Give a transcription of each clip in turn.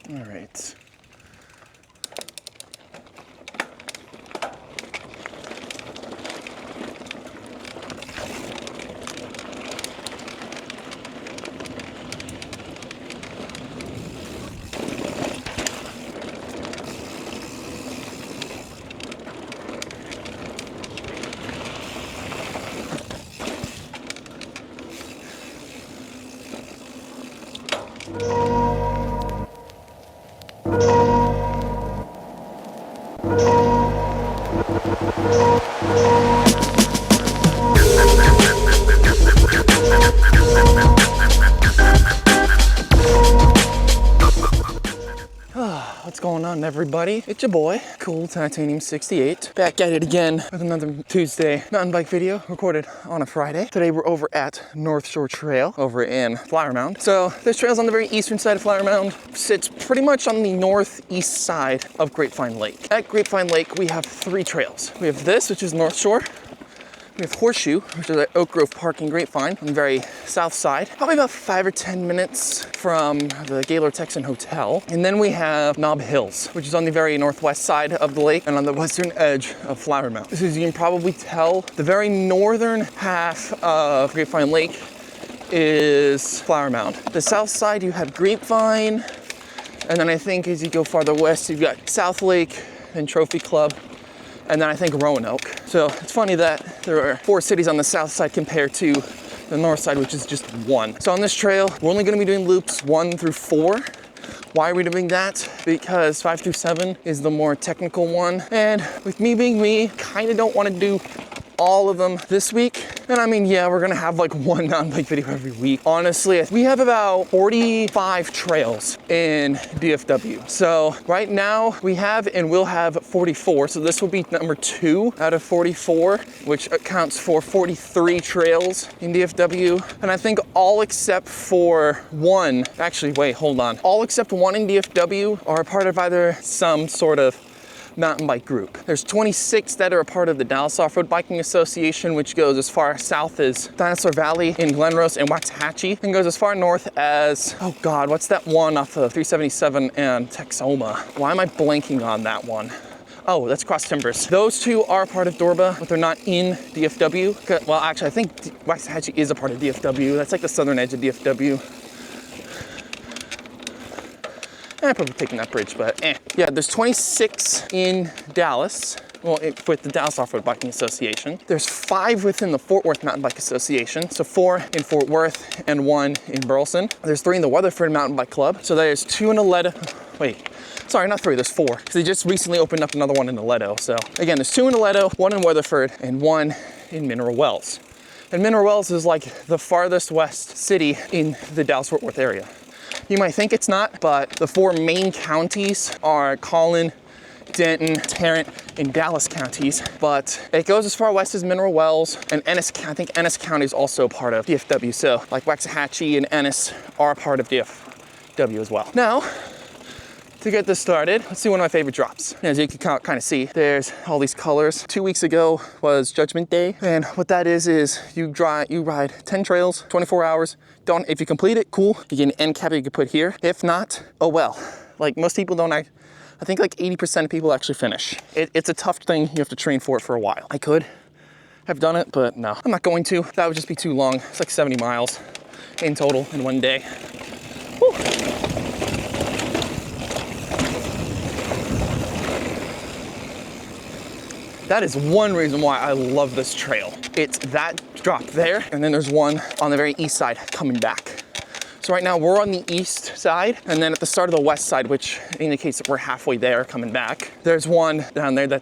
All right. What's going on, everybody? It's your boy, Cool Titanium 68, back at it again with another Tuesday mountain bike video recorded on a Friday. Today we're over at Northshore Trail over in Flower Mound. So this trail's on the very eastern side of Flower Mound, sits pretty much on the northeast side of Grapevine Lake. At Grapevine Lake, we have 3 trails. We have this, which is North Shore. We have Horseshoe, which is at Oak Grove Park in Grapevine on the very south side, probably about 5 or 10 minutes from the Gaylord Texan Hotel. And then we have Knob Hills, which is on the very northwest side of the lake and on the western edge of Flower Mound. So as you can probably tell, the very northern half of Grapevine Lake is Flower Mound. The south side, you have Grapevine, and then I think as you go farther west, you've got South Lake and Trophy Club, and then I think Roanoke. So it's funny that there are 4 cities on the south side compared to the north side, which is just 1. So on this trail, we're only gonna be doing loops 1 through 4. Why are we doing that? Because 5 through 7 is the more technical one. And with me being me, kinda don't wanna do all of them this week. And I mean, yeah, we're gonna have like one mountain bike video every week. Honestly, we have about 45 trails in DFW. So right now we have and will have 44. So this will be number 2 out of 44, which accounts for 43 trails in DFW. And I think all except for 1, actually, wait, hold on. All except 1 in DFW are a part of either some sort of mountain bike group. There's 26 that are a part of the Dallas Off-Road Biking Association, which goes as far south as Dinosaur Valley in Glenrose and Waxahachie, and goes as far north as, oh God, what's that one off of 377 and Texoma? Why am I blanking on that one? Oh, that's Cross Timbers. Those 2 are part of Dorba, but they're not in DFW. Well, actually, I think Waxahachie is a part of DFW. That's like the southern edge of DFW. I'm probably taking that bridge, but Yeah, there's 26 in Dallas, well, with the Dallas Off-Road Biking Association. There's 5 within the Fort Worth Mountain Bike Association, so 4 in Fort Worth and 1 in Burleson. There's 3 in the Weatherford Mountain Bike Club, so there's 2 in Aledo. Wait, sorry, not 3, there's 4, because they just recently opened up another one in Aledo. So again, there's 2 in Aledo, 1 in Weatherford, and 1 in Mineral Wells. And Mineral Wells is like the farthest west city in the Dallas-Fort Worth area. You might think it's not, but the 4 main counties are Collin, Denton, Tarrant, and Dallas counties. But it goes as far west as Mineral Wells, and Ennis. I think Ennis County is also part of DFW. So like Waxahachie and Ennis are part of DFW as well. Now, to get this started, let's see one of my favorite drops. As you can kind of see, there's all these colors. 2 weeks ago was Judgment Day, and what that is you ride 10 trails, 24 hours. If you complete it, cool. You get an end cap you can put here. If not, oh well. Like most people don't. I think like 80% of people actually finish. It's a tough thing. You have to train for it for a while. I could have done it, but no, I'm not going to. That would just be too long. It's like 70 miles in total in one day. Whew. That is one reason why I love this trail. It's that drop there, and then there's one on the very east side coming back. So right now we're on the east side, and then at the start of the west side, which indicates that we're halfway there coming back, there's one down there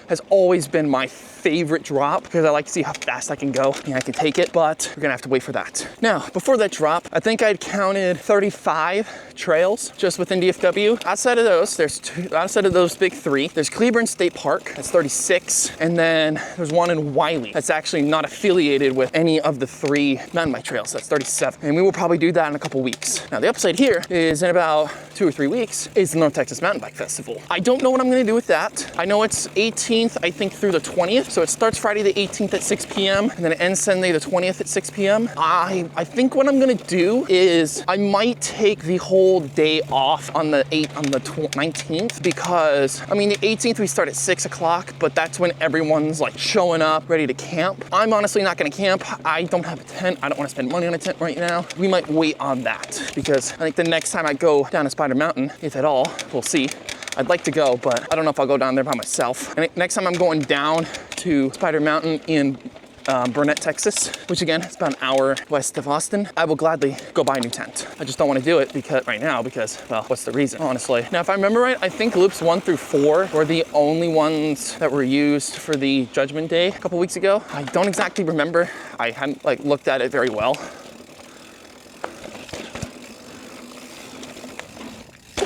has always been my favorite drop because I like to see how fast I can go and I can take it, but we're gonna have to wait for that. Now, before that drop, I think I'd counted 35 trails just within DFW. Outside of those big 3, there's Cleburne State Park, that's 36, and then there's one in Wiley that's actually not affiliated with any of the 3 mountain bike trails, that's 37. And we will probably do that in a couple weeks. Now, the upside here is in about 2 or 3 weeks is the North Texas Mountain Bike Festival. I don't know what I'm gonna do with that. I know it's 18 18th, I think, through the 20th. So it starts Friday the 18th at 6 p.m. and then it ends Sunday the 20th at 6 p.m. I think what I'm gonna do is I might take the whole day off on the 19th, because I mean the 18th we start at 6 o'clock, but that's when everyone's like showing up, ready to camp. I'm honestly not gonna camp. I don't have a tent. I don't wanna spend money on a tent right now. We might wait on that, because I think the next time I go down to Spider Mountain, if at all, we'll see. I'd like to go, but I don't know if I'll go down there by myself. And next time I'm going down to Spider Mountain in Burnett, Texas, which again, it's about an hour west of Austin, I will gladly go buy a new tent. I just don't want to do it right now because, well, what's the reason, honestly? Now, if I remember right, I think loops 1 through 4 were the only ones that were used for the Judgment Day a couple weeks ago. I don't exactly remember. I hadn't like looked at it very well.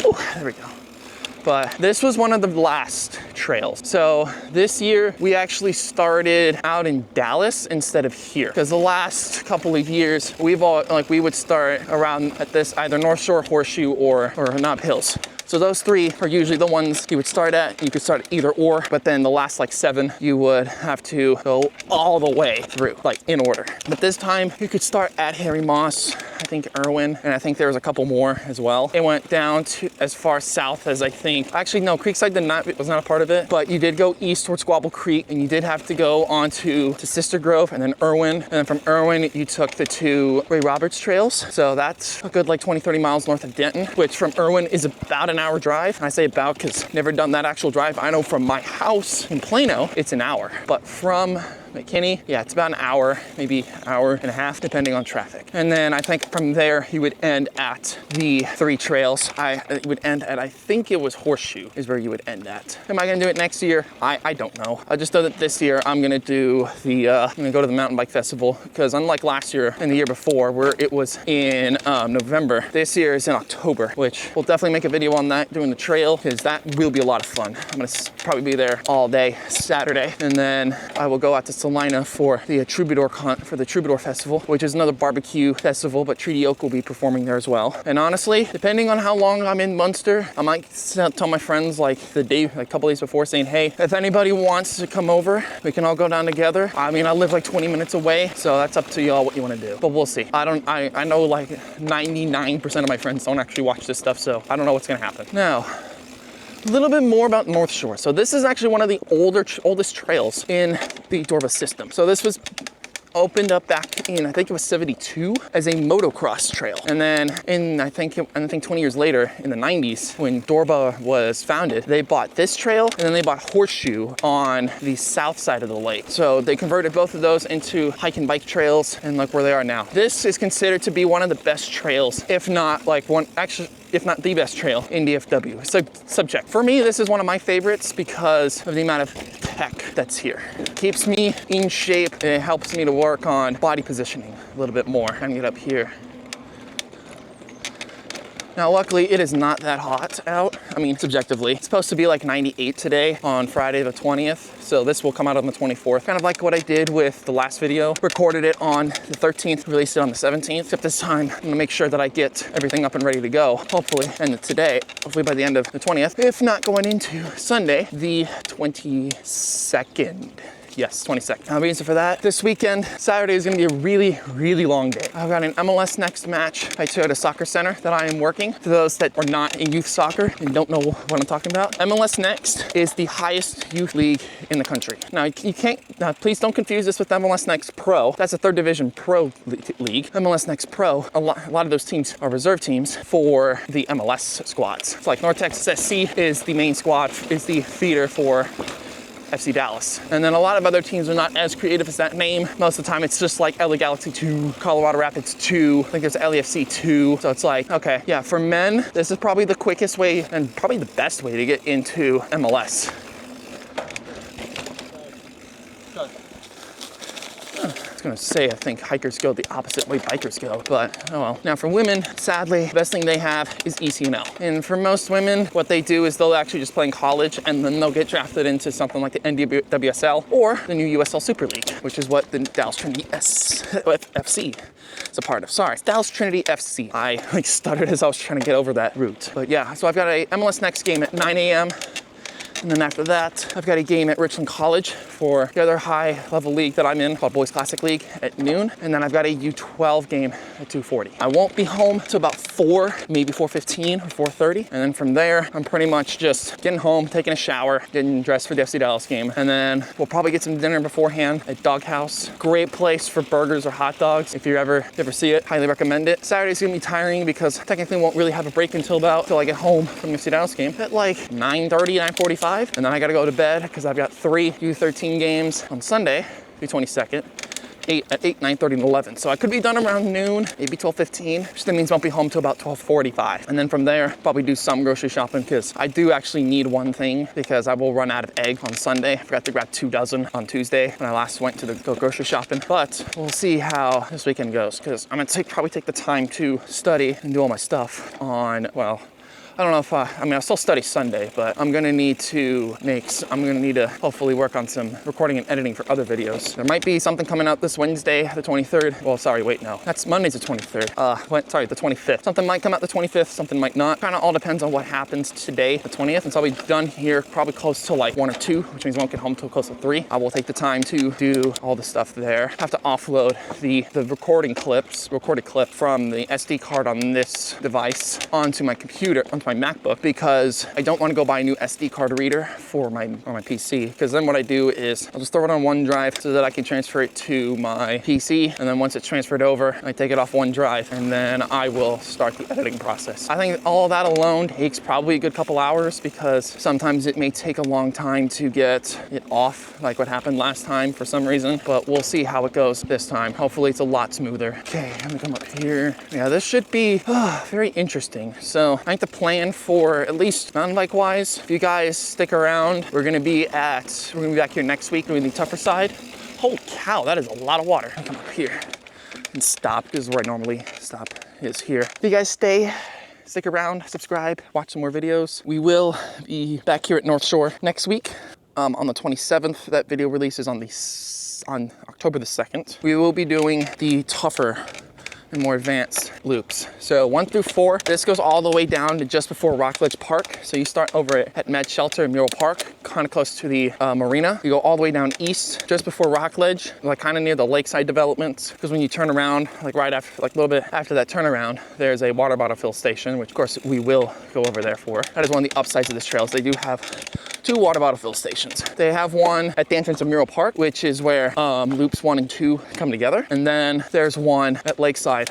Ooh, there we go. But this was one of the last trails. So this year we actually started out in Dallas instead of here, because the last couple of years we would start around at this either North Shore, Horseshoe, or Knob Hills. So those 3 are usually the ones you would start at. You could start at either or, but then the last like 7, you would have to go all the way through, like in order. But this time you could start at Harry Moss, I think Irwin, and I think there was a couple more as well. It went down to as far south as I think, actually no, Creekside was not a part of it, but you did go east towards Squabble Creek, and you did have to go on to Sister Grove and then Irwin. And then from Irwin, you took the 2 Ray Roberts trails. So that's a good like 20, 30 miles north of Denton, which from Irwin is about an hour drive. And I say about because never done that actual drive. I know from my house in Plano, it's an hour, but from McKinney, yeah, it's about an hour, maybe an hour and a half, depending on traffic. And then I think from there, you would end at the 3 trails. It would end at, I think it was Horseshoe is where you would end at. Am I gonna do it next year? I don't know. I just know that this year I'm gonna do I'm gonna go to the mountain bike festival, because unlike last year and the year before where it was in November, this year is in October, which we'll definitely make a video on that, doing the trail, because that will be a lot of fun. I'm gonna probably be there all day Saturday, and then I will go out to Salina for the Troubadour Festival, which is another barbecue festival, but Treaty Oak will be performing there as well. And honestly, depending on how long I'm in Munster, I might tell my friends like a couple days before, saying, hey, if anybody wants to come over, we can all go down together. I mean, I live like 20 minutes away, so that's up to y'all what you want to do. But we'll see. I know like 99% of my friends don't actually watch this stuff, so I don't know what's gonna happen. Now, a little bit more about North Shore. So this is actually one of the oldest trails in the Dorva system. So this was opened up back in, I think it was 72, as a motocross trail. And then I think 20 years later, in the 90s, when Dorva was founded, they bought this trail and then they bought Horseshoe on the south side of the lake. So they converted both of those into hike and bike trails, and look where they are now. This is considered to be one of the best trails, if not the best trail in DFW. So subject. For me, this is one of my favorites because of the amount of tech that's here. It keeps me in shape. It helps me to work on body positioning a little bit more. I'm gonna get up here. Now, luckily, it is not that hot out. I mean, subjectively. It's supposed to be like 98 today on Friday the 20th. So this will come out on the 24th. Kind of like what I did with the last video. Recorded it on the 13th, released it on the 17th. Except this time, I'm gonna make sure that I get everything up and ready to go. Hopefully, and today, hopefully by the end of the 20th. If not going into Sunday, the 22nd. Yes, 22nd. I'll be answer for that. This weekend, Saturday is gonna be a really, really long day. I've got an MLS Next match at Toyota Soccer Center that I am working. For those that are not in youth soccer and don't know what I'm talking about, MLS Next is the highest youth league in the country. Now, please don't confuse this with MLS Next Pro. That's a 3rd Division Pro league. MLS Next Pro, a lot of those teams are reserve teams for the MLS squads. It's like North Texas SC is the main squad, is the feeder for FC Dallas. And then a lot of other teams are not as creative as that name. Most of the time it's just like LA Galaxy 2, Colorado Rapids 2, I think there's LAFC 2. So it's like, okay, yeah, for men, this is probably the quickest way and probably the best way to get into MLS. Gonna say I think hikers go the opposite way bikers go, but oh well. Now for women, sadly, the best thing they have is ECNL. And for most women, what they do is they'll actually just play in college and then they'll get drafted into something like the NWSL or the new USL Super League, which is what the Dallas Trinity FC is a part of. Sorry, Dallas Trinity FC. I stuttered as I was trying to get over that route. But yeah, so I've got a MLS Next game at 9 a.m. And then after that, I've got a game at Richland College for the other high level league that I'm in called Boys Classic League at noon. And then I've got a U12 game at 2:40. I won't be home till about 4, maybe 4:15 or 4:30. And then from there, I'm pretty much just getting home, taking a shower, getting dressed for the FC Dallas game. And then we'll probably get some dinner beforehand at Doghouse. Great place for burgers or hot dogs. If you ever see it, highly recommend it. Saturday's gonna be tiring because technically won't really have a break until I get home from the FC Dallas game at like 9:30, 9:45. And then I gotta go to bed because I've got 3 U13 games on Sunday, the 22nd. 8, 9:30, and 11. So I could be done around noon, maybe 12:15, which then means I won't be home till about 12:45. And then from there, probably do some grocery shopping because I do actually need one thing because I will run out of egg on Sunday. I forgot to grab 2 dozen on Tuesday when I last went to go grocery shopping. But we'll see how this weekend goes because I'm gonna probably take the time to study and do all my stuff on, well, I don't know if I'll still study Sunday, but I'm gonna need to hopefully work on some recording and editing for other videos. There might be something coming out this Wednesday, the 23rd. Well, sorry, wait, no. That's Monday's the 23rd. The 25th. Something might come out the 25th, something might not. Kinda all depends on what happens today, the 20th. And so I'll be done here probably close to like 1 or 2, which means I won't get home till close to 3. I will take the time to do all the stuff there. I have to offload the recorded clip from the SD card on this device onto my computer, onto my MacBook, because I don't want to go buy a new SD card reader for my PC, because then what I do is I'll just throw it on OneDrive so that I can transfer it to my PC, and then once it's transferred over, I take it off OneDrive, and then I will start the editing process. I think all that alone takes probably a good couple hours because sometimes it may take a long time to get it off, like what happened last time for some reason, but we'll see how it goes this time. Hopefully it's a lot smoother. Okay, I'm gonna come up here. Yeah, this should be very interesting. So I think the plan for, at least mountain bike wise, if you guys stick around, we're gonna be back here next week doing the tougher side. Holy cow, that is a lot of water. I'll come up here and stop. This is where I normally stop, is here. If you guys stick around, subscribe, watch some more videos. We will be back here at North Shore next week on the 27th. That video releases on October the 2nd. We will be doing the tougher and more advanced loops. So 1 through 4, this goes all the way down to just before Rockledge Park. So you start over at Med Shelter in Mural Park, kind of close to the marina. You go all the way down east, just before Rockledge, like kind of near the lakeside developments. Because when you turn around, like right after, like a little bit after that turnaround, there's a water bottle fill station, which of course we will go over there for. That is one of the upsides of this trail. So they do have 2 water bottle fill stations. They have one at the entrance of Mural Park, which is where loops 1 and 2 come together. And then there's one at Lakeside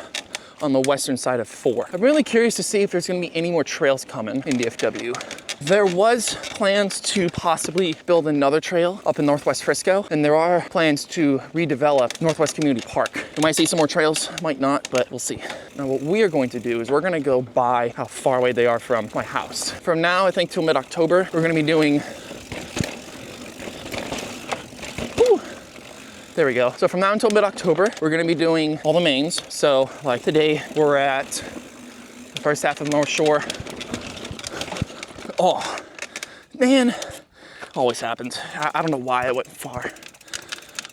on the western side of 4. I'm really curious to see if there's gonna be any more trails coming in DFW. There was plans to possibly build another trail up in Northwest Frisco, and there are plans to redevelop Northwest Community Park. We might see some more trails, might not, but we'll see. Now what we are going to do is we're gonna go by how far away they are from my house. From now, I think till mid-October, we're gonna be doing, there we go. So from now until mid-October, we're gonna be doing all the mains. So like today, we're at the first half of North Shore. Oh, man, always happens. I don't know why I went far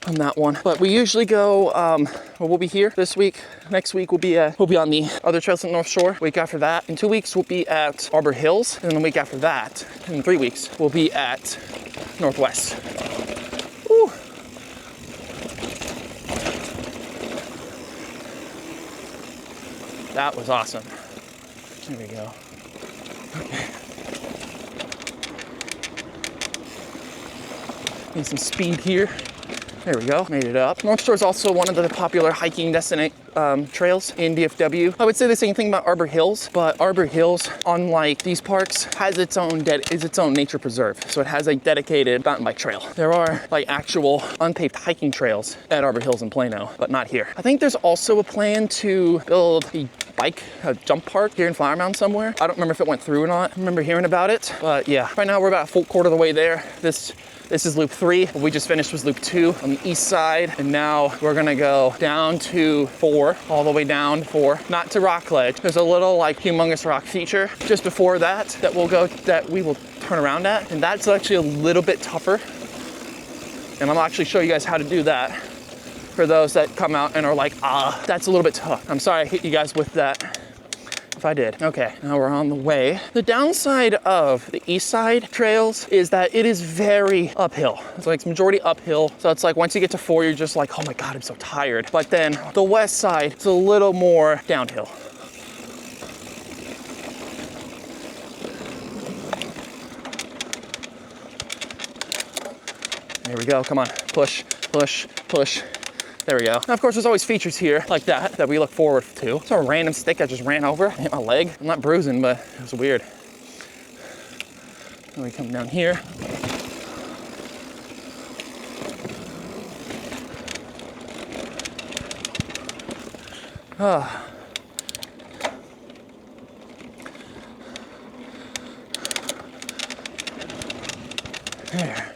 on that one, but we usually go, well, we'll be here this week. Next week we'll be on the other trails in North Shore. Week after that, in 2 weeks, we'll be at Arbor Hills. And then the week after that, in 3 weeks, we'll be at Northwest. Woo. That was awesome. There we go. Okay. Need some speed here. There we go, made it up. North Shore is also one of the popular hiking trails in DFW. I would say the same thing about Arbor Hills, but Arbor Hills, unlike these parks, has its own nature preserve. So it has a dedicated mountain bike trail. There are like actual unpaved hiking trails at Arbor Hills in Plano, but not here. I think there's also a plan to build a jump park here in Flower Mound somewhere. I don't remember if it went through or not. I remember hearing about it, but yeah. Right now we're about a full quarter of the way there. This is loop 3. What we just finished was loop 2 on the east side. And now we're gonna go down to 4, all the way down to 4, not to Rockledge. There's a little like humongous rock feature just before that we will turn around at. And that's actually a little bit tougher. And I'll actually show you guys how to do that for those that come out and are like, that's a little bit tough. I'm sorry I hit you guys with that if I did. Okay, now we're on the way. The downside of the east side trails is that it is very uphill. It's like it's majority uphill. So it's like once you get to 4, you're just like, oh my God, I'm so tired. But then the west side, it's a little more downhill. There we go, come on, push, push, push. There we go. Now, of course, there's always features here like that we look forward to. It's a random stick I just ran over, hit my leg. I'm not bruising, but it was weird. Then we come down here. Ah. There.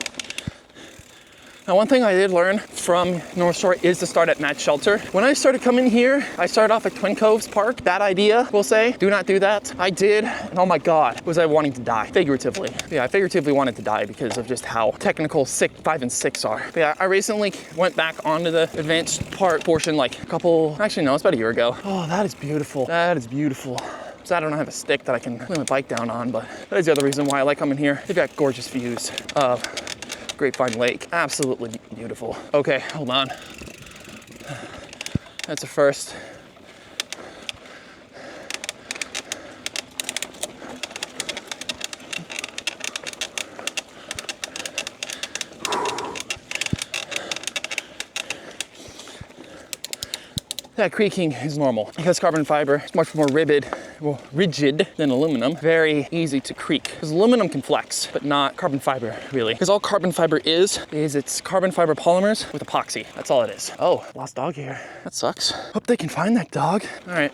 Now, one thing I did learn from North Shore is to start at match shelter. When I started coming here, I started off at Twin Coves Park. Bad idea, we'll say. Do not do that. I did, and oh my God, was I wanting to die, figuratively. Yeah, I figuratively wanted to die because of just how technical 5 and 6 are. But yeah, I recently went back onto the advanced portion like a couple, actually no, it's about a year ago. Oh, that is beautiful. That is beautiful. So I don't have a stick that I can lay my bike down on, but that is the other reason why I like coming here. They've got gorgeous views of Grapevine Lake, absolutely beautiful. Okay, hold on. That's a first. That creaking is normal because carbon fiber is much more rigid than aluminum. Very easy to creak because aluminum can flex, but not carbon fiber really. Because all carbon fiber is it's carbon fiber polymers with epoxy. That's all it is. Oh, lost dog here. That sucks. Hope they can find that dog. All right.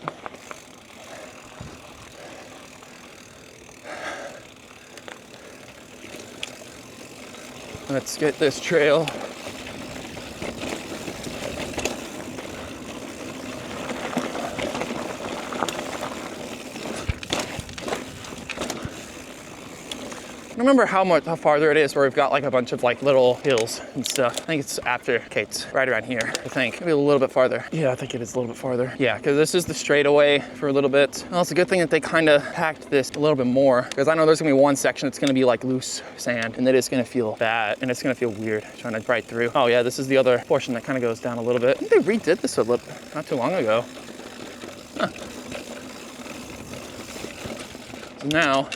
Let's get this trail. I remember how farther it is where we've got like a bunch of like little hills and stuff. I think it's after Kate's, right around here, I think. Maybe a little bit farther. Yeah, I think it is a little bit farther. Yeah, because this is the straightaway for a little bit. Well, it's a good thing that they kind of packed this a little bit more because I know there's gonna be one section that's gonna be like loose sand and it is gonna feel bad and it's gonna feel weird trying to ride through. Oh yeah, this is the other portion that kind of goes down a little bit. I think they redid this a little, not too long ago. Huh. So now,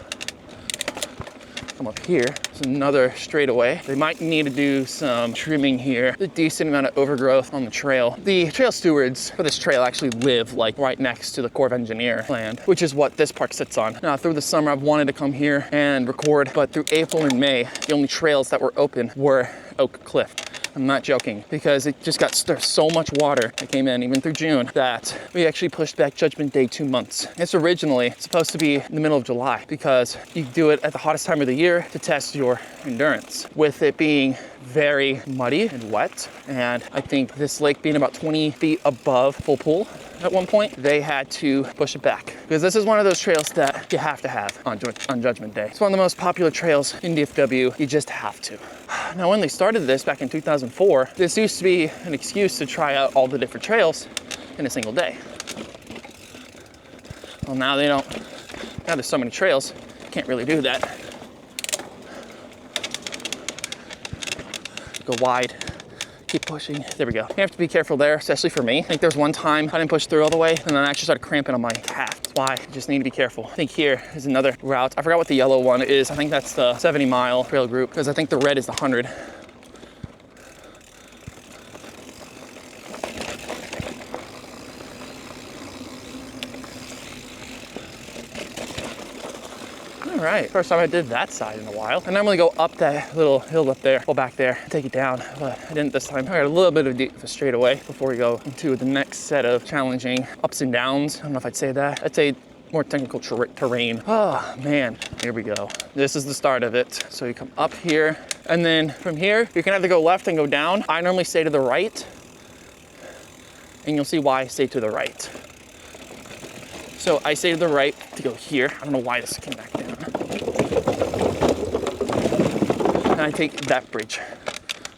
come up here, it's another straightaway. They might need to do some trimming here. A decent amount of overgrowth on the trail. The trail stewards for this trail actually live like right next to the Corps of Engineer land, which is what this park sits on. Now through the summer, I've wanted to come here and record, but through April and May, the only trails that were open were Oak Cliff. I'm not joking because it just got so much water that came in even through June that we actually pushed back Judgment Day 2 months. It's originally supposed to be in the middle of July because you do it at the hottest time of the year to test your endurance. With it being very muddy and wet, and I think this lake being about 20 feet above full pool at one point, they had to push it back because this is one of those trails that you have to have on Judgment Day. It's one of the most popular trails in DFW. You just have to. Now, when they started this back in 2004, this used to be an excuse to try out all the different trails in a single day. Well, now they don't. Now there's so many trails, can't really do that. Go wide, keep pushing. There we go. You have to be careful there, especially for me. I think there's one time I didn't push through all the way and then I actually started cramping on my calf. That's why you just need to be careful. I think here is another route. I forgot what the yellow one is. I think that's the 70-mile trail group because I think the red is the 100. All right, first time I did that side in a while. I normally go up that little hill up there, go back there, take it down, but I didn't this time. I got a little bit of a straightaway before we go into the next set of challenging ups and downs. I don't know if I'd say that. I'd say more technical terrain. Oh man, here we go. This is the start of it. So you come up here, and then from here, you can either go left and go down. I normally stay to the right, and you'll see why I stay to the right. So I stay to the right to go here. I don't know why this came back down. And I take that bridge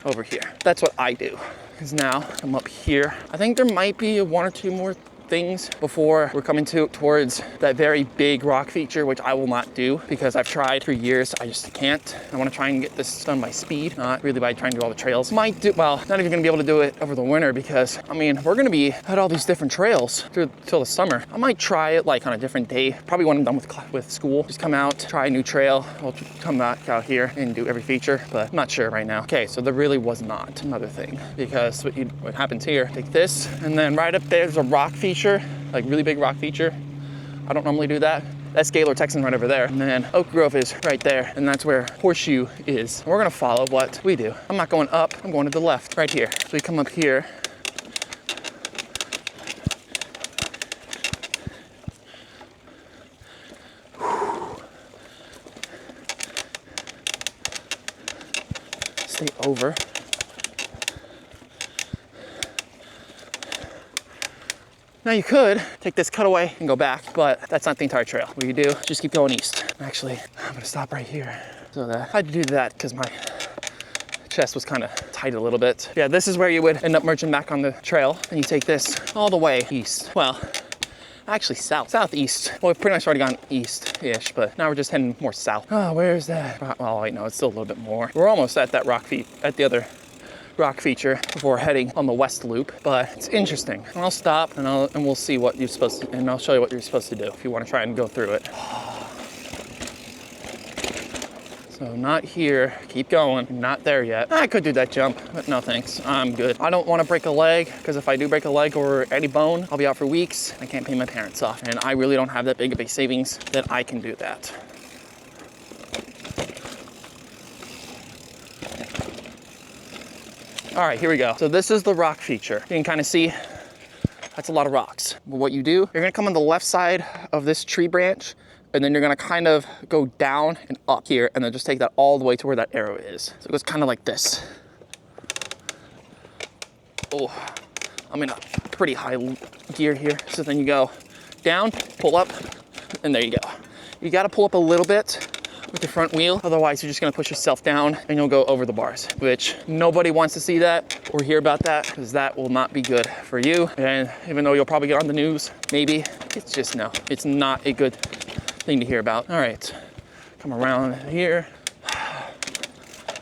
over here. That's what I do. Because now I'm up here. I think there might be one or two more things before we're coming towards that very big rock feature, which I will not do because I've tried for years. I just can't. I want to try and get this done by speed, not really by trying to do all the trails. Might do, well, not even going to be able to do it over the winter because, I mean, we're going to be at all these different trails till the summer. I might try it like on a different day, probably when I'm done with school. Just come out, try a new trail. I'll come back out here and do every feature, but I'm not sure right now. Okay, so there really was not another thing because what happens here, take this, and then right up there's a rock feature, like really big rock feature. I don't normally do that. That's Gaylord, Texan right over there. And then Oak Grove is right there. And that's where Horseshoe is. We're gonna follow what we do. I'm not going up, I'm going to the left, right here. So we come up here. Stay over. Now you could take this cutaway and go back, but that's not the entire trail. What you do, just keep going east. Actually, I'm gonna stop right here. So I had to do that because my chest was kind of tight a little bit. Yeah, this is where you would end up merging back on the trail, and you take this all the way east. Well, actually southeast. Well, we've pretty much already gone east-ish, but now we're just heading more south. Oh, where's that? Well, wait, no, it's still a little bit more. We're almost at that at the other rock feature before heading on the west loop, but it's interesting. And I'll stop and we'll see what you're supposed to, and I'll show you what you're supposed to do if you want to try and go through it. So not here, keep going, not there yet. I could do that jump, but no thanks, I'm good. I don't want to break a leg, because if I do break a leg or any bone, I'll be out for weeks. I can't pay my parents off, and I really don't have that big of a savings that I can do that. All right, here we go. So this is the rock feature. You can kind of see that's a lot of rocks. But what you do, you're gonna come on the left side of this tree branch, and then you're gonna kind of go down and up here, and then just take that all the way to where that arrow is. So it goes kind of like this. Oh, I'm in a pretty high gear here. So then you go down, pull up, and there you go. You gotta pull up a little bit with the front wheel, otherwise you're just gonna push yourself down and you'll go over the bars, which nobody wants to see that or hear about that, because that will not be good for you. And even though you'll probably get on the news, maybe, it's just no, it's not a good thing to hear about. All right, come around here,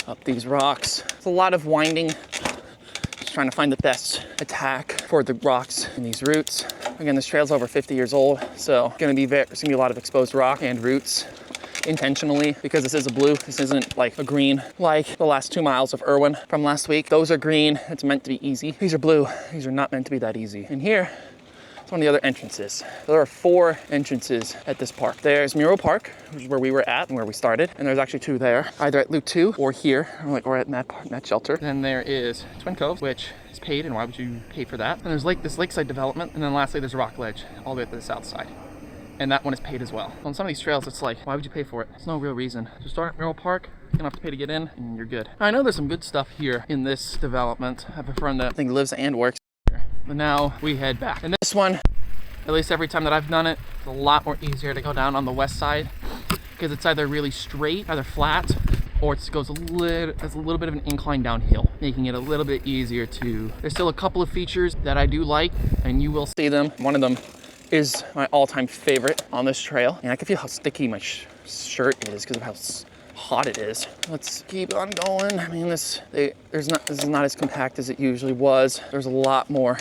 up these rocks. It's a lot of winding, just trying to find the best attack for the rocks in these roots. Again, this trail's over 50 years old, so there's gonna be a lot of exposed rock and roots intentionally, because this is a blue. This isn't like a green like the last 2 miles of Irwin from last week. Those are green. It's meant to be easy. These are blue. These are not meant to be that easy. And here, it's one of the other entrances. There are 4 entrances at this park. There's Muro Park, which is where we were at and where we started. And there's actually 2 there, either at Loop 2 or here, or at that shelter. Then there is Twin Cove, which is paid, and why would you pay for that? And there's this lakeside development. And then lastly, there's Rock Ledge, all the way to the south side. And that one is paid as well. On some of these trails, it's like, why would you pay for it? There's no real reason. Just start at Muro Park, you don't have to pay to get in, and you're good. I know there's some good stuff here in this development. I have a friend that I think lives and works here. But now we head back. And this one, at least every time that I've done it, it's a lot more easier to go down on the west side, because it's either really straight, either flat, or it goes has a little bit of an incline downhill, making it a little bit easier to. There's still a couple of features that I do like, and you will see them. One of them is my all-time favorite on this trail, and I can feel how sticky my shirt is because of how hot it is. Let's keep on going. I mean, this is not as compact as it usually was. There's a lot more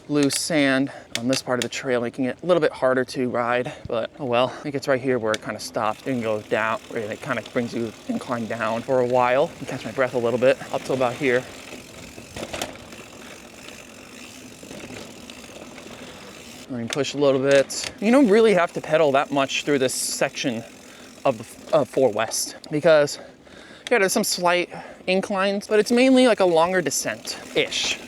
loose sand on this part of the trail, making it a little bit harder to ride, but oh well. I think it's right here where it kind of stops. It can go down, where it kind of brings you incline down for a while. And catch my breath a little bit up to about here. And then push a little bit. You don't really have to pedal that much through this section of 4 West, because yeah, there's some slight inclines, but it's mainly like a longer descent-ish. You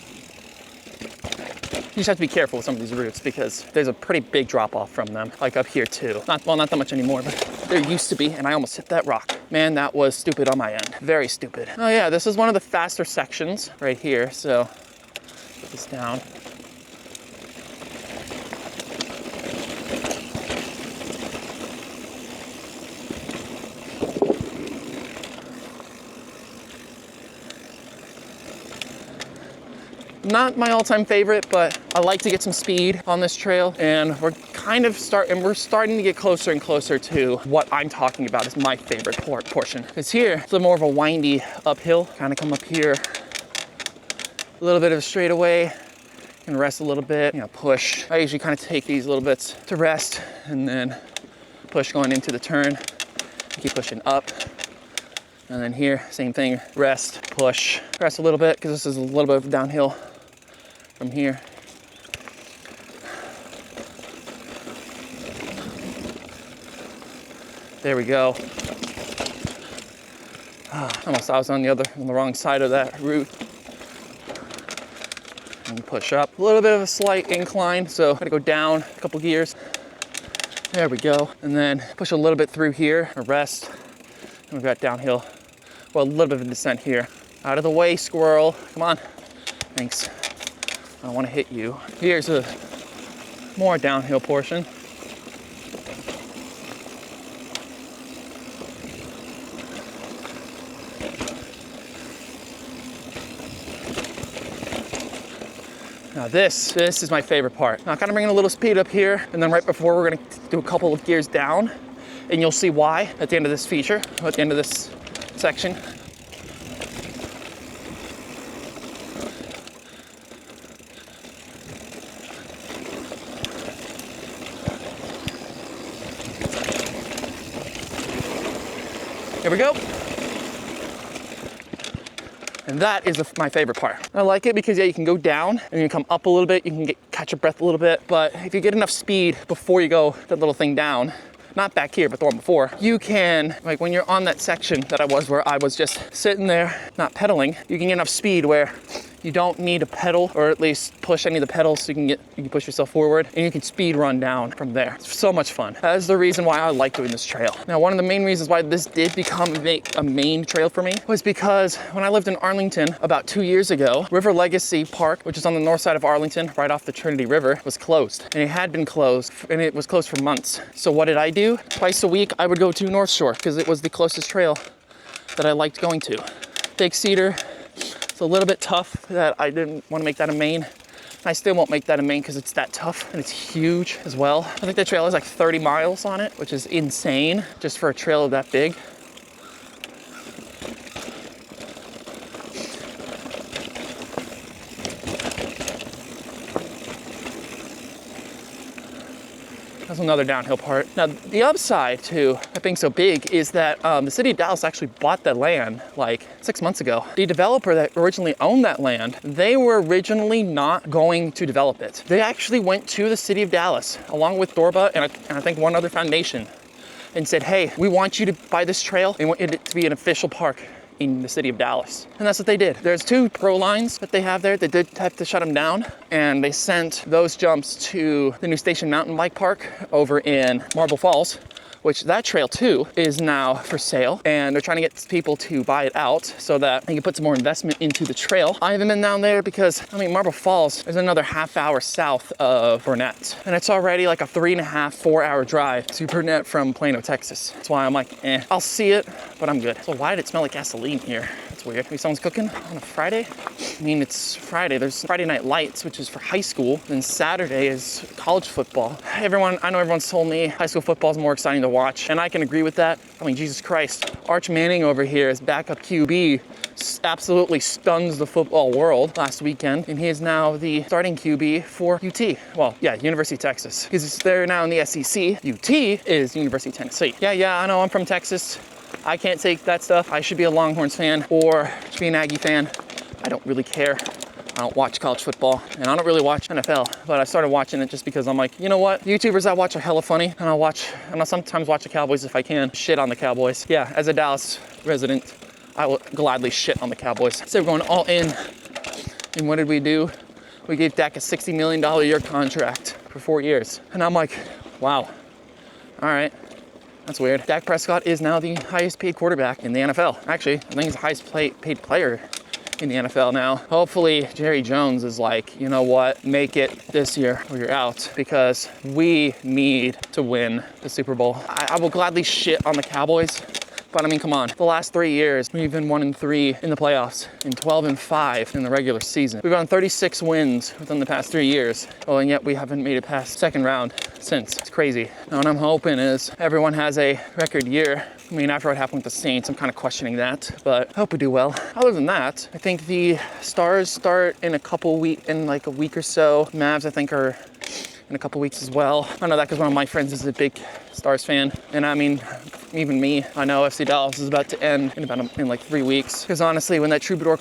just have to be careful with some of these routes because there's a pretty big drop off from them, like up here too. Not that much anymore, but there used to be, and I almost hit that rock. Man, that was stupid on my end. Very stupid. Oh yeah, this is one of the faster sections right here, so put this down. Not my all-time favorite, but I like to get some speed on this trail, and we're starting to get closer and closer to what I'm talking about as my favorite portion. Because here, it's a little more of a windy uphill, kind of come up here, a little bit of a straightaway, and rest a little bit, push. I usually kind of take these little bits to rest and then push going into the turn, keep pushing up. And then here, same thing, rest, push, rest a little bit, because this is a little bit of downhill from here. There we go. Almost I was on the wrong side of that route. And push up. A little bit of a slight incline, so gotta go down a couple gears. There we go. And then push a little bit through here, a rest. And we've got downhill. Well, a little bit of a descent here. Out of the way, squirrel. Come on. Thanks. I don't want to hit you. Here's a more downhill portion. Now this is my favorite part. Now kind of bringing a little speed up here, and then right before we're gonna do a couple of gears down, and you'll see why at the end of this feature, at the end of this section. Here we go. And that is my favorite part. I like it because you can go down and you can come up a little bit, you can catch your breath a little bit, but if you get enough speed before you go that little thing down, not back here, but the one before, you can, like when you're on that section that I was where I was just sitting there, not pedaling, you can get enough speed where you don't need to pedal, or at least push any of the pedals so you can push yourself forward, and you can speed run down from there. It's so much fun. That is the reason why I like doing this trail. Now, one of the main reasons why this did become a main trail for me was because when I lived in Arlington about 2 years ago, River Legacy Park, which is on the north side of Arlington, right off the Trinity River, was closed. And it had been closed, and it was closed for months. So what did I do? Twice a week, I would go to North Shore because it was the closest trail that I liked going to. Big cedar. It's a little bit tough that I didn't want to make that a main. I still won't make that a main because it's that tough and it's huge as well. I think the trail has like 30 miles on it, which is insane just for a trail that big. That's another downhill part. Now, the upside to it being so big is that the city of Dallas actually bought that land like 6 months ago. The developer that originally owned that land, they were originally not going to develop it. They actually went to the city of Dallas along with Dorba and I think one other foundation and said, hey, we want you to buy this trail and we want it to be an official park in the city of Dallas. And that's what they did. There's 2 pro lines that they have there. They did have to shut them down, and they sent those jumps to the new Station Mountain Bike Park over in Marble Falls, which that trail too is now for sale, and they're trying to get people to buy it out so that they can put some more investment into the trail. I haven't been down there because, Marble Falls is another half hour south of Burnett, and it's already like a 3.5, 4 hour drive to Burnett from Plano, Texas. That's why I'm like, I'll see it, but I'm good. So why did it smell like gasoline here? That's weird. Maybe someone's cooking on a Friday? It's Friday. There's Friday Night Lights, which is for high school. Then Saturday is college football. I know everyone's told me high school football is more exciting to watch, and I can agree with that. Jesus Christ. Arch Manning over here is backup QB, absolutely stuns the football world last weekend, and he is now the starting QB for UT. Well, yeah, University of Texas. Because they're now in the SEC. UT is University of Tennessee. Yeah, I know I'm from Texas. I can't take that stuff. I should be a Longhorns fan or should be an Aggie fan. I don't really care. I don't watch college football, and I don't really watch NFL, but I started watching it just because I'm like, you know what? YouTubers I watch are hella funny, and I'll sometimes watch the Cowboys if I can. Shit on the Cowboys. Yeah, as a Dallas resident, I will gladly shit on the Cowboys. So we're going all in, and what did we do? We gave Dak a $60 million a year contract for 4 years, and I'm like, wow, all right. That's weird. Dak Prescott is now the highest paid quarterback in the NFL. Actually, I think he's the highest paid player in the NFL now. Hopefully Jerry Jones is like, you know what, make it this year or you're out, because we need to win the Super Bowl. I will gladly shit on the Cowboys But I mean, come on. The last 3 years, we've been 1-3 in the playoffs and 12-5 in the regular season. We've gone 36 wins within the past 3 years. Oh, and yet we haven't made it past second round since. It's crazy. Now, what I'm hoping is everyone has a record year. I mean, after what happened with the Saints, I'm kind of questioning that, but I hope we do well. Other than that, I think the Stars start in like a week or so. Mavs, I think, are in a couple weeks as well. I know that because one of my friends is a big Stars fan, and I mean, even me, I know FC Dallas is about to end in like 3 weeks. Because honestly, when that Troubadour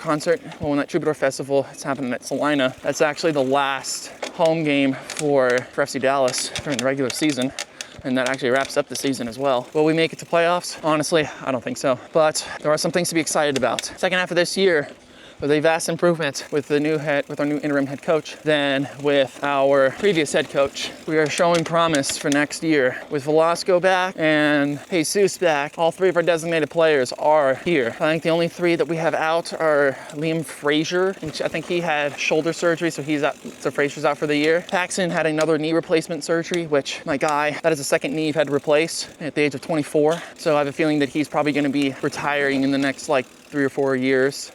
Festival is happening at Salina, that's actually the last home game for FC Dallas during the regular season. And that actually wraps up the season as well. Will we make it to playoffs? Honestly, I don't think so. But there are some things to be excited about. Second half of this year, with a vast improvement with our new interim head coach than with our previous head coach. We are showing promise for next year. With Velasco back and Jesus back, all 3 of our designated players are here. I think the only 3 that we have out are Liam Frazier, which I think he had shoulder surgery, so he's out. So Frazier's out for the year. Paxton had another knee replacement surgery, which my guy, that is the second knee you've had to replace at the age of 24. So I have a feeling that he's probably going to be retiring in the next like 3 or 4 years.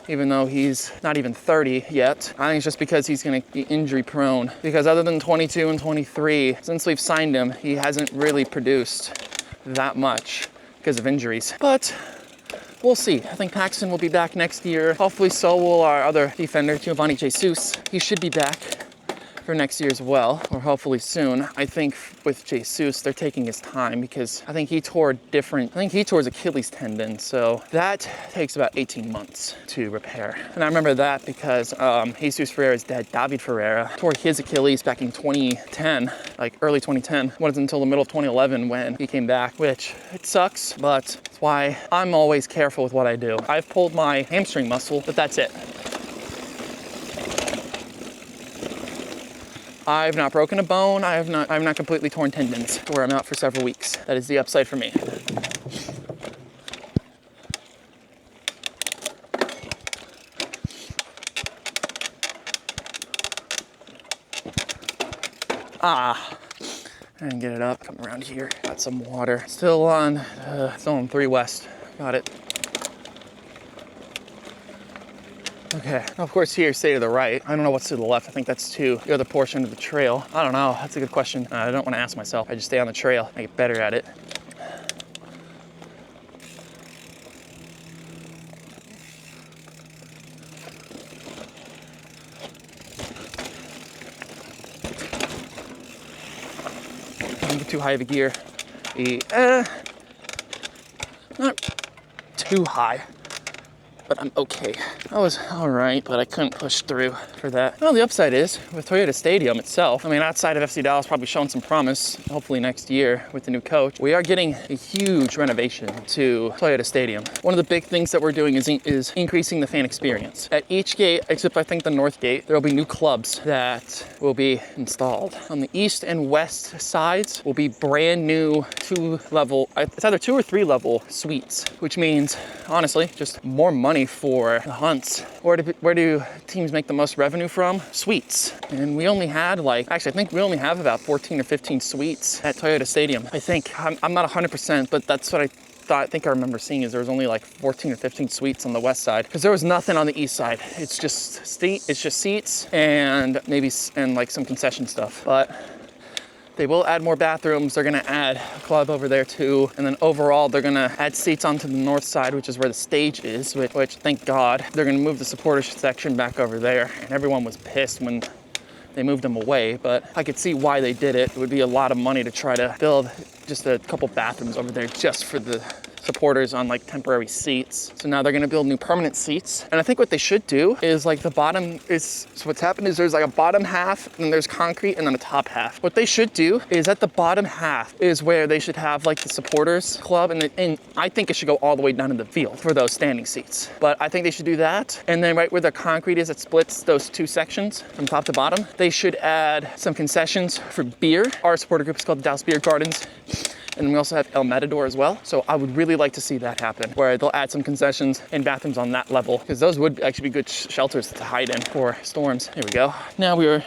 Even though he's not even 30 yet. I think it's just because he's going to be injury prone. Because other than 22 and 23, since we've signed him, he hasn't really produced that much because of injuries. But we'll see. I think Paxton will be back next year. Hopefully so will our other defender, Giovanni Jesus. He should be back for next year as well, or hopefully soon. I think with Jesus, they're taking his time because I think he tore his Achilles tendon, so that takes about 18 months to repair. And I remember that because Jesus Ferreira's dad, David Ferreira, tore his Achilles back in 2010, like early 2010. It wasn't until the middle of 2011 when he came back, which it sucks, but that's why I'm always careful with what I do. I've pulled my hamstring muscle, but that's it. I've not broken a bone. I'm not completely torn tendons to where I'm out for several weeks. That is the upside for me. I didn't get it up. Come around here. Got some water. Still on 3 West. Got it. Okay, of course here, stay to the right. I don't know what's to the left. I think that's to the other portion of the trail. I don't know, that's a good question. I don't want to ask myself. I just stay on the trail, I get better at it. Don't get too high of a gear. Not too high, but I'm okay. I was all right, but I couldn't push through for that. Well, the upside is with Toyota Stadium itself, I mean, outside of FC Dallas probably showing some promise, hopefully next year with the new coach, we are getting a huge renovation to Toyota Stadium. One of the big things that we're doing is increasing the fan experience. At each gate, except I think the north gate, there will be new clubs that will be installed. On the east and west sides will be brand new it's either 2 or 3 level suites, which means, honestly, just more money for the hunts. Where do teams make the most revenue from? Suites. And we only had I think we only have about 14 or 15 suites at Toyota Stadium. I think, I'm not 100%, but that's what I think I remember seeing is there was only like 14 or 15 suites on the west side because there was nothing on the east side. It's just seats and like some concession stuff. But they will add more bathrooms. They're gonna add a club over there too. And then overall, they're gonna add seats onto the north side, which is where the stage is, which thank God. They're gonna move the supporters section back over there. And everyone was pissed when they moved them away, but I could see why they did it. It would be a lot of money to try to build just a couple bathrooms over there just for the supporters on like temporary seats. So now they're gonna build new permanent seats. And I think what they should do is like so what's happened is there's like a bottom half and there's concrete and then a top half. What they should do is at the bottom half is where they should have like the supporters club and I think it should go all the way down in the field for those standing seats. But I think they should do that. And then right where the concrete is, it splits those 2 sections from top to bottom. They should add some concessions for beer. Our supporter group is called the Dallas Beer Gardens. And we also have El Matador as well. So I would really like to see that happen, where they'll add some concessions and bathrooms on that level, because those would actually be good shelters to hide in for storms. Here we go. Now we are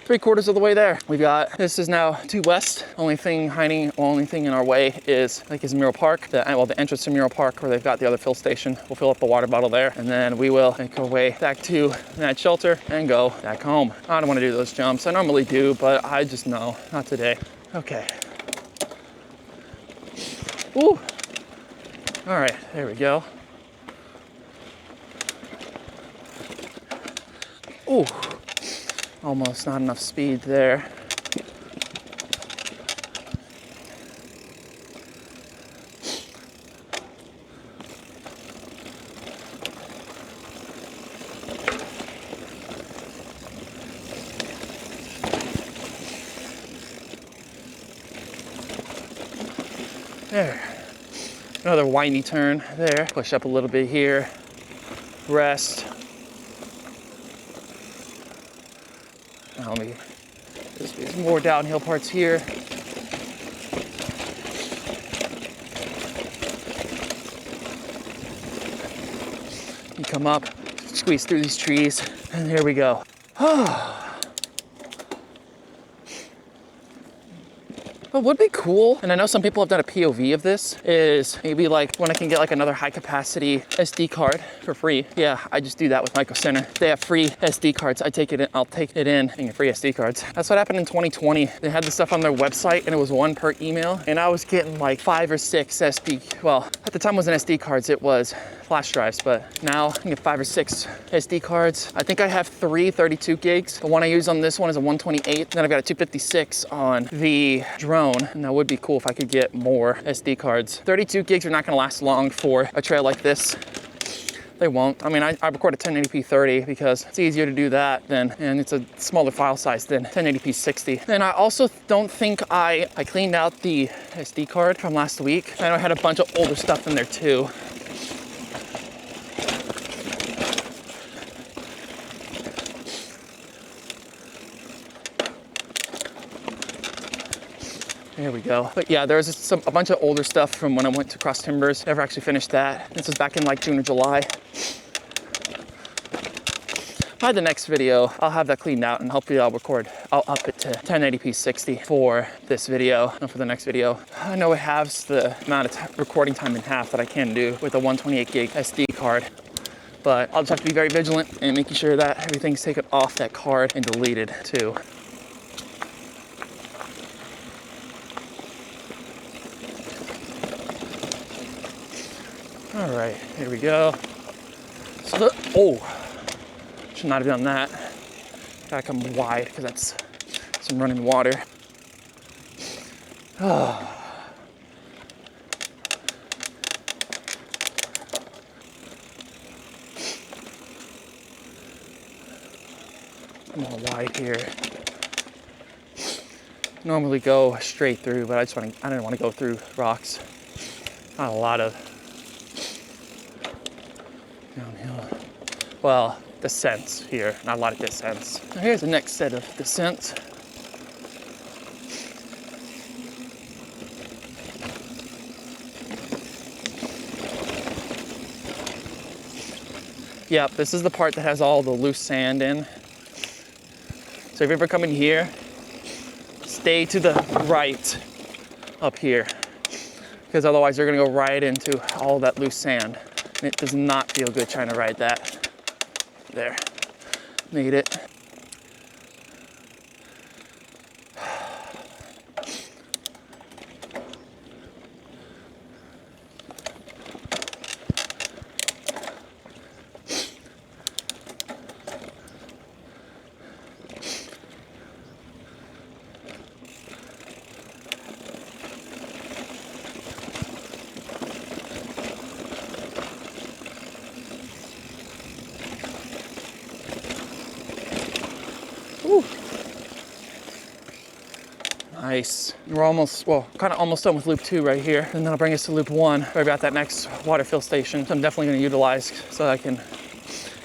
3/4 of the way there. We got, this is now due west. Only thing in our way is Mural Park, the entrance to Mural Park, where they've got the other fill station. We'll fill up the water bottle there, and then we will make our way back to that shelter and go back home. I don't want to do those jumps. I normally do, but I just know, not today. Okay. Ooh. All right, there we go. Ooh. Almost not enough speed there. There. Another windy turn there. Push up a little bit here. Rest. Now there's more downhill parts here. You come up, squeeze through these trees, and here we go. What would be cool, and I know some people have done a POV of this, is maybe like when I can get like another high capacity SD card for free. Yeah, I just do that with Micro Center. They have free SD cards. I'll take it in and get free SD cards. That's what happened in 2020. They had this stuff on their website and it was one per email. And I was getting like 5 or 6 SD, well, at the time it wasn't SD cards, it was flash drives, but now I can get 5 or 6 SD cards. I think I have 3 32 gigs. The one I use on this one is a 128. Then I've got a 256 on the drone. And that would be cool if I could get more SD cards. 32 gigs are not gonna last long for a trail like this. They won't. I mean, I record a 1080p 30 because it's easier to do that and it's a smaller file size than 1080p 60. And I also don't think I cleaned out the SD card from last week. I know I had a bunch of older stuff in there too. There we go. But yeah, there's a bunch of older stuff from when I went to Cross Timbers. Never actually finished that. This was back in like June or July. By the next video, I'll have that cleaned out and hopefully I'll up it to 1080p 60 for this video and for the next video. I know it halves the amount of recording time in half that I can do with a 128 gig SD card. But I'll just have to be very vigilant and making sure that everything's taken off that card and deleted too. All right, here we go. So should not have done that. Gotta come wide because that's some running water. Oh. I'm all wide here. Normally go straight through, but I didn't want to go through rocks. Not a lot of downhill. Well, descents here, not a lot of descents. Now here's the next set of descents. Yep, this is the part that has all the loose sand in. So if you're ever coming here, stay to the right up here, because otherwise you're gonna go right into all that loose sand. And it does not feel good trying to ride that. There, made it. Woo. Nice. We're almost done with loop 2 right here. And that'll bring us to loop 1, where I've got that next water fill station. So I'm definitely gonna utilize so I can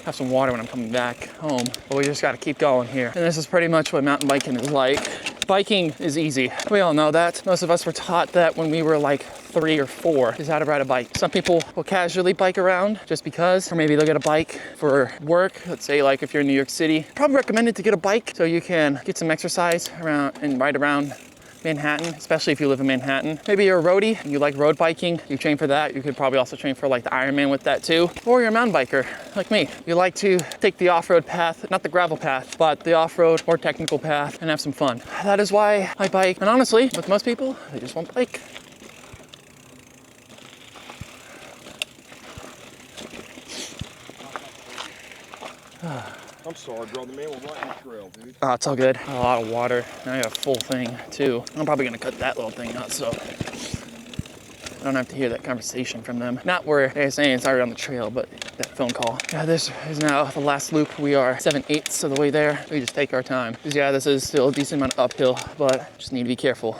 have some water when I'm coming back home. But we just gotta keep going here. And this is pretty much what mountain biking is like. Biking is easy. We all know that. Most of us were taught that when we were like 3 or 4 is how to ride a bike. Some people will casually bike around just because, or maybe they'll get a bike for work. Let's say like if you're in New York City, probably recommended to get a bike so you can get some exercise around and ride around Manhattan, especially if you live in Manhattan. Maybe you're a roadie and you like road biking, you train for that. You could probably also train for like the Ironman with that too. Or you're a mountain biker like me. You like to take the off-road path, not the gravel path, but the off-road or technical path and have some fun. That is why I bike. And honestly, with most people, they just won't bike. I'm sorry, brother, man. We're right on the trail, dude. Oh, it's all good. A lot of water. And I got a full thing too. I'm probably gonna cut that little thing out so I don't have to hear that conversation from them. Not where they're saying it's already on the trail, but that phone call. Yeah, this is now the last loop. We are 7/8 of the way there. We just take our time. Because yeah, this is still a decent amount of uphill, but just need to be careful.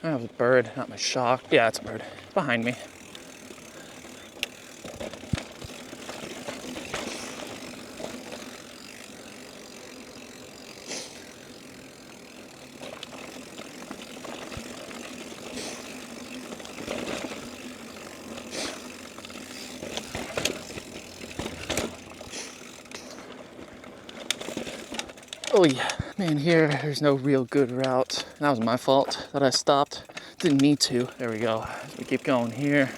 That was a bird, not my shock. Yeah, it's a bird. It's behind me. Oh yeah, man, there's no real good route. That was my fault that I stopped. Didn't need to. There we go. As we keep going here.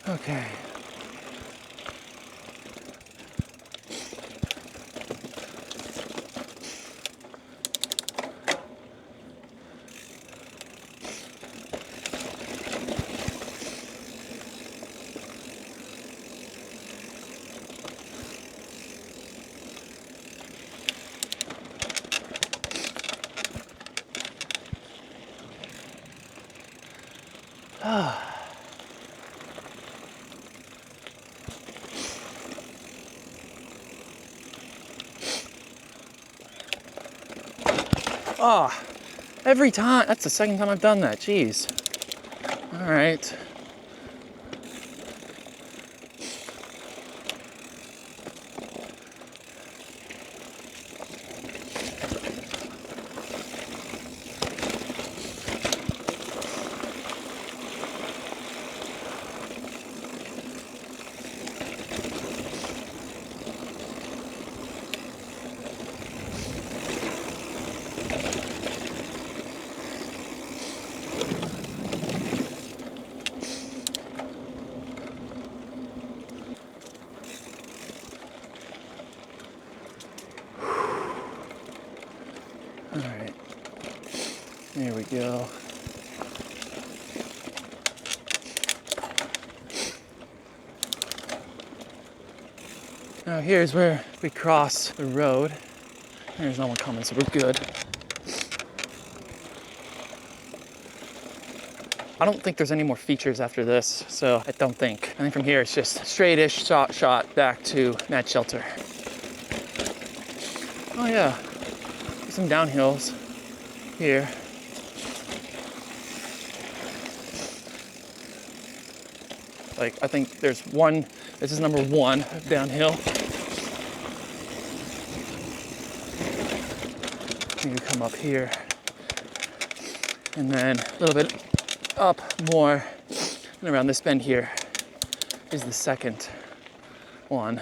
Okay. Oh, every time. That's the second time I've done that. Jeez. All right. All right, there we go. Now here's where we cross the road. There's no one coming, so we're good. I don't think there's any more features after this, so I don't think. I think from here it's just straight-ish shot back to Mad Shelter. Oh yeah. Some downhills here. Like, I think there's one, this is number 1 downhill. You come up here. And then a little bit up more, and around this bend here is the second one.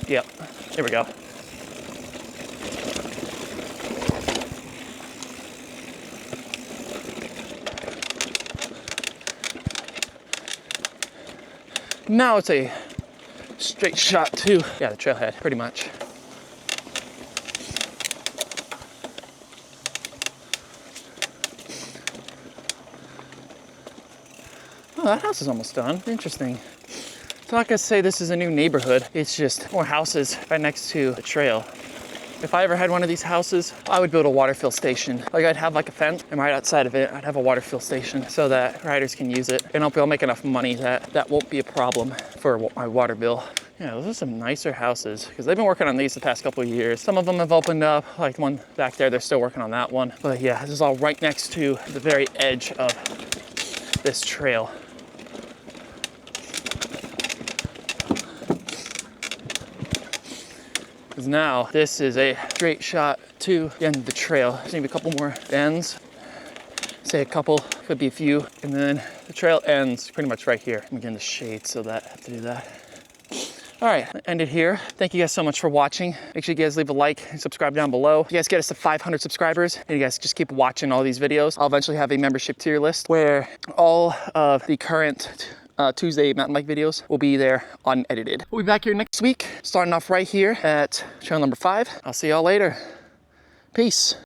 Yep, here we go. Now it's a straight shot to, yeah, the trailhead, pretty much. Oh, that house is almost done. Interesting. So I'm not gonna say this is a new neighborhood. It's just more houses right next to the trail. If I ever had one of these houses, I would build a water fill station. Like I'd have like a fence, and right outside of it, I'd have a water fill station so that riders can use it. And I'll make enough money that that won't be a problem for my water bill. Yeah, those are some nicer houses because they've been working on these the past couple of years. Some of them have opened up, like the one back there, they're still working on that one. But yeah, this is all right next to the very edge of this trail. Because now this is a straight shot to the end of the trail. There's maybe a couple more bends. Say a couple, could be a few. And then the trail ends pretty much right here. I'm getting the shade so that I have to do that. All right, end it here. Thank you guys so much for watching. Make sure you guys leave a like and subscribe down below. If you guys get us to 500 subscribers, and you guys just keep watching all these videos, I'll eventually have a membership tier list where all of the current Tuesday mountain bike videos will be there unedited. We'll be back here next week, starting off right here at trail number 5. I'll see y'all later. Peace.